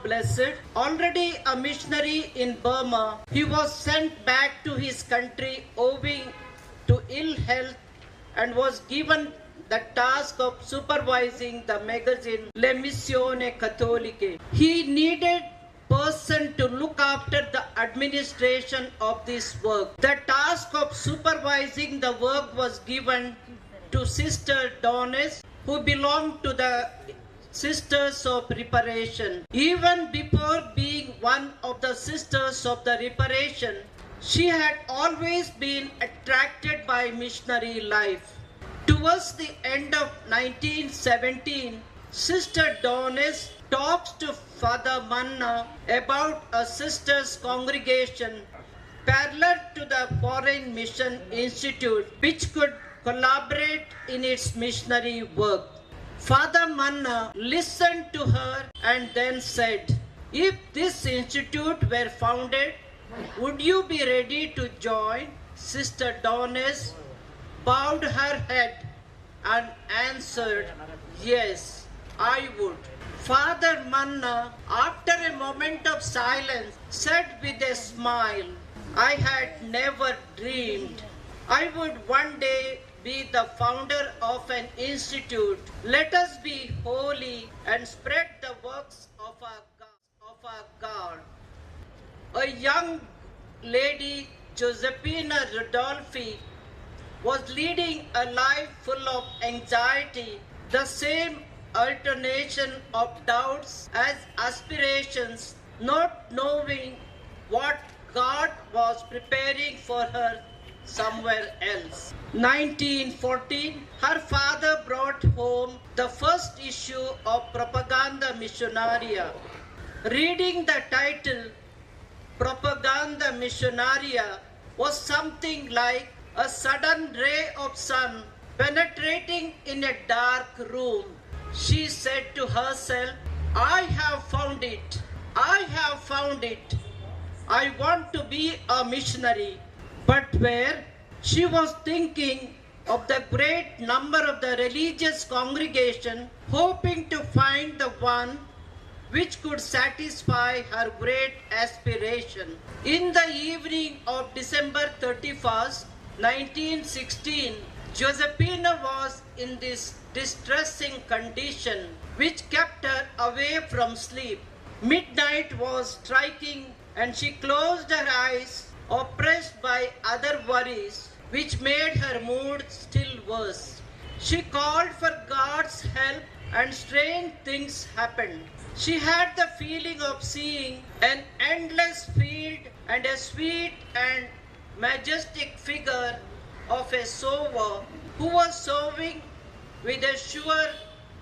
Blessed, already a missionary in Burma, he was sent back to his country owing to ill health and was given the task of supervising the magazine Le Missione Cattoliche. He needed person to look after the administration of this work. The task of supervising the work was given to Sister Donis, who belonged to the Sisters of Reparation. Even before being one of the Sisters of the Reparation, she had always been attracted by missionary life. Towards the end of 1917, Sister Donis talks to Father Manna about a sisters' congregation parallel to the Foreign Mission Institute, which could collaborate in its missionary work. Father Manna listened to her and then said, "If this institute were founded, would you be ready to join?" Sister Donis bowed her head and answered, "Yes, I would." Father Manna, after a moment of silence, said with a smile, "I had never dreamed I would one day be the founder of an institute. Let us be holy and spread the works of our God." A young lady, Josephina Rodolfi, was leading a life full of anxiety, the same alternation of doubts as aspirations, not knowing what God was preparing for her somewhere else. 1914, her father brought home the first issue of Propaganda Missionaria. Reading the title, Propaganda Missionaria, was something like a sudden ray of sun penetrating in a dark room. She said to herself, "I have found it. I have found it. I want to be a missionary." But where? She was thinking of the great number of the religious congregation, hoping to find the one which could satisfy her great aspiration. In the evening of December 31st, 1916, Josephina was in this distressing condition which kept her away from sleep. Midnight was striking and she closed her eyes, oppressed by other worries which made her mood still worse. She called for God's help and strange things happened. She had the feeling of seeing an endless field and a sweet and majestic figure of a sower who was sowing with a sure,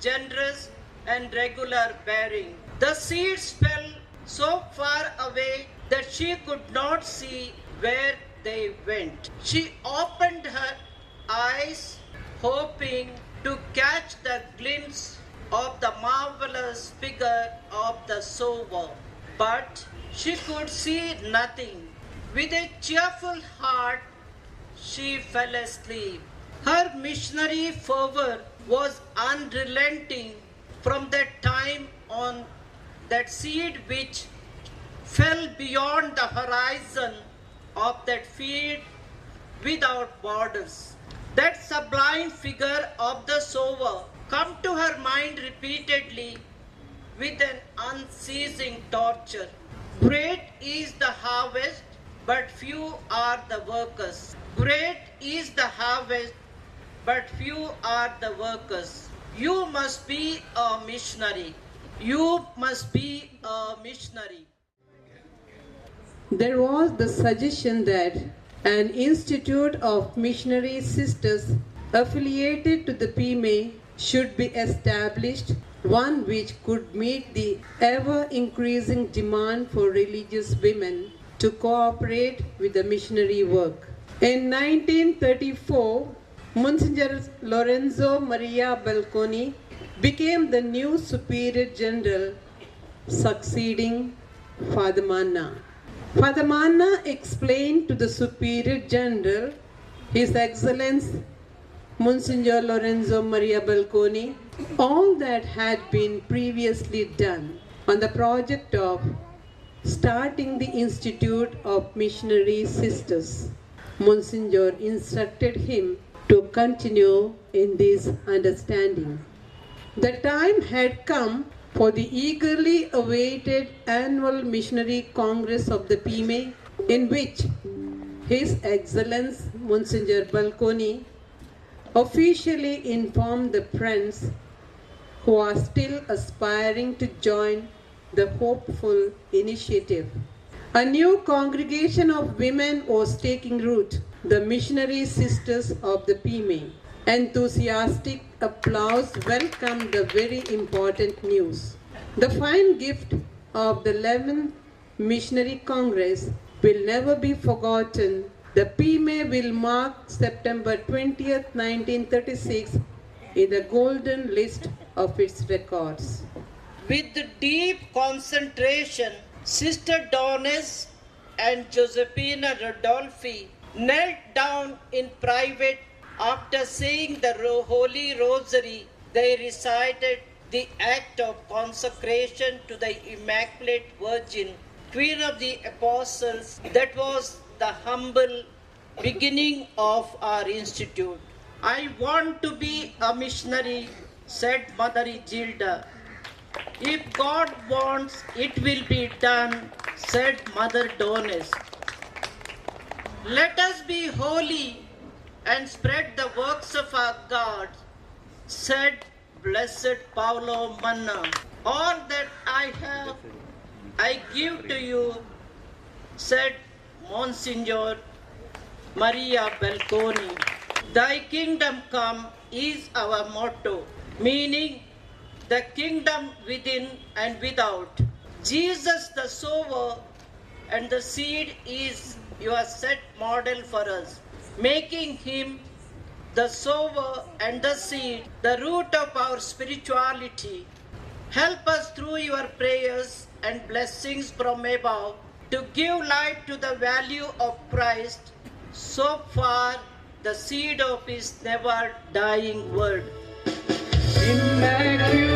generous and regular bearing. The seeds fell so far away that she could not see where they went. She opened her eyes, hoping to catch the glimpse of the marvelous figure of the sower, but she could see nothing. With a cheerful heart, she fell asleep. Her missionary fervor was unrelenting from that time on. That seed which fell beyond the horizon of that field without borders. That sublime figure of the sower come to her mind repeatedly with an unceasing torture. Great is the harvest, but few are the workers. Great is the harvest, but few are the workers. You must be a missionary. You must be a missionary. There was the suggestion that an institute of missionary sisters affiliated to the PMA should be established, one which could meet the ever-increasing demand for religious women to cooperate with the missionary work. In 1934, Monsignor Lorenzo Maria Balconi became the new Superior General, succeeding Father Manna. Father Manna explained to the Superior General, His Excellency Monsignor Lorenzo Maria Balconi, all that had been previously done. on the project of starting the Institute of Missionary Sisters. Monsignor instructed him to continue in this understanding. The time had come for the eagerly awaited annual Missionary Congress of the PME, in which His Excellence Monsignor Balconi officially informed the friends who are still aspiring to join the hopeful initiative. A new congregation of women was taking root, the Missionary Sisters of the PME. Enthusiastic applause welcomed the very important news. The fine gift of the 11th Missionary Congress will never be forgotten. The PME will mark September 20th, 1936 in the golden list of its records. With deep concentration, Sister Dones and Josephina Rodolfi knelt down in private. After saying the Holy Rosary, they recited the act of consecration to the Immaculate Virgin, Queen of the Apostles. That was the humble beginning of our institute. I want to be a missionary, said Mother Igilda. If God wants, it will be done, said Mother Dones. Let us be holy and spread the works of our God, said Blessed Paolo Manna. All that I have, I give to you, said Monsignor Maria Balconi. Thy kingdom come is our motto, meaning the kingdom within and without. Jesus the sower and the seed is your set model for us, making him the sower and the seed the root of our spirituality. Help us through your prayers and blessings from above to give light to the value of Christ, so far the seed of his never dying word. Immaculate